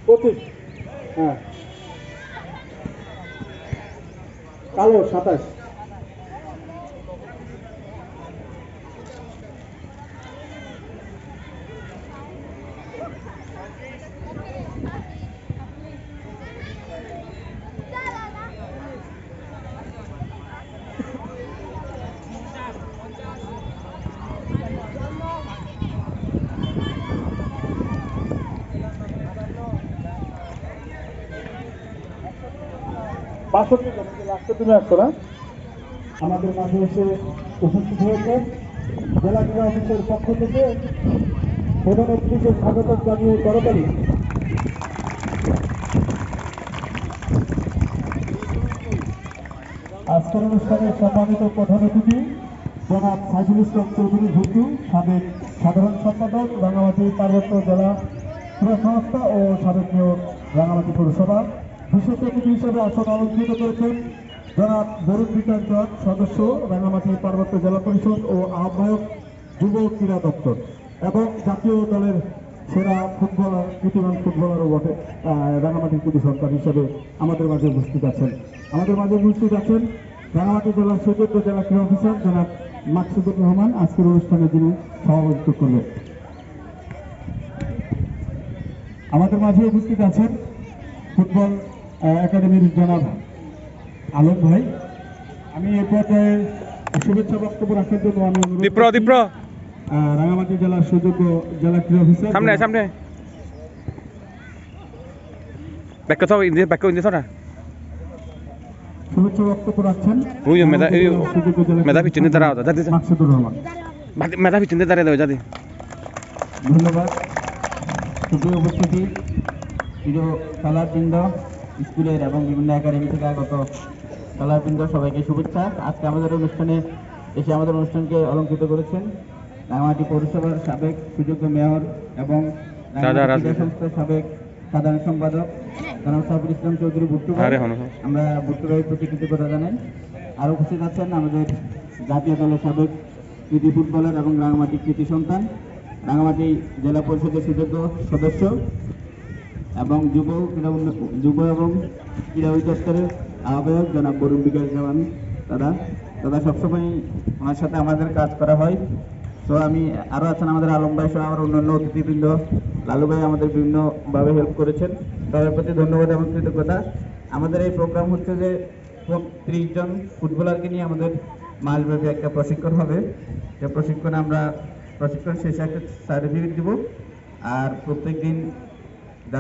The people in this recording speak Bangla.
25, হ্যাঁ, কালো 27। বাষট্টি জন, লাস্টে তুমি আসছো না? আমাদের মাঝে এসে উপস্থিত হয়েছেন জেলা ক্রীড়া অফিসের পক্ষ থেকে প্রধান অতিথিকে স্বাগত জানিয়ে করতালি। আজকের অনুষ্ঠানে সম্মানিত প্রধান অতিথি জনাব সাইফুল ইসলাম চৌধুরী ভুট্টু, সাবেক সাধারণ সম্পাদক রাঙামাটি পার্বত্য জেলা ক্রীড়া সংস্থা ও সাবেক মেয়র রাঙামাটি পৌরসভা। বিশেষ অতিথি হিসেবে আসন অলঙ্কৃত করেছেন জনাব বরুণ বিকাশ জট, সদস্য রাঙামাটি পার্বত্য জেলা পরিষদ ও আহ্বায়ক যুব ক্রীড়া দপ্তর, এবং জাতীয় দলের সেরা ফুটবলার, কৃতিমান ফুটবলারও বটে, রাঙামাটির কৃতি সন্তান হিসেবে আমাদের মাঝে উপস্থিত আছেন। আমাদের মাঝে উপস্থিত আছেন রাঙামাটি জেলার সুযোগ্য জেলা ক্রীড়া অফিসার জনাব মাকসুদুর রহমান, আজকের অনুষ্ঠানে যিনি সভাপতিত্ব করবেন। আমাদের মাঝে উপস্থিত আছেন ফুটবল একাডেমির জনাব আলম ভাই। আমি এ পর্যায়ে শুভেচ্ছা বক্তব্য রাখার জন্য আমি রাঙামাটি জেলার সুযোগ্য জেলা ক্রীড়া অফিসার সামনে শুভেচ্ছা বক্তব্য রাখছেন মেধাবী চিহ্নে দাঁড়াও মাকসুদুর রহমান। মেধাবী চিহ্নে দাঁড়িয়ে দেবে যাদি। ধন্যবাদ। সুপ্রিয় উপস্থিতি, প্রিয় খেলাবৃন্দ, স্কুলের এবং বিভিন্ন একাডেমি থেকে আগত খেলাবৃন্দ, সবাইকে শুভেচ্ছা। আজকে আমাদের অনুষ্ঠানে এসে আমাদের অনুষ্ঠানকে অলঙ্কৃত করেছেন রাঙামাটি পৌরসভার সাবেক সুযোগ্য মেয়র এবং সংস্থার সাবেক সাধারণ সম্পাদক জনাব সাইফুল ইসলাম চৌধুরী ভুট্টু ভাই। আমরা ভুট্টু ভাইয়ের প্রতি কৃতজ্ঞতা জানাই। আর উপস্থিত আছেন আমাদের জাতীয় দলের সাবেক কৃতি ফুটবলার এবং রাঙামাটি কৃতি সন্তান, রাঙামাটি জেলা পরিষদের সুযোগ্য সদস্য এবং যুব এবং ক্রীড়া অধিদপ্তরের আহ্বায়ক জনাব বরুণ বিকাশ জওয়ান। দাদা সবসময় ওনার সাথে আমাদের কাজ করা হয়। তো আমি আরও আছেন আমাদের আলম ভাই সহ আমার অন্যান্য অতিথিবৃন্দ, লালু ভাই আমাদের বিভিন্নভাবে হেল্প করেছেন, তাদের প্রতি ধন্যবাদ এবং কৃতজ্ঞতা। আমাদের এই প্রোগ্রাম হচ্ছে যে 30 জন ফুটবলারকে নিয়ে আমাদের মাসব্যাপী একটা প্রশিক্ষণ হবে। যে প্রশিক্ষণে আমরা প্রশিক্ষণ শেষে একটা সার্টিফিকেট দিব, আর প্রত্যেক দিন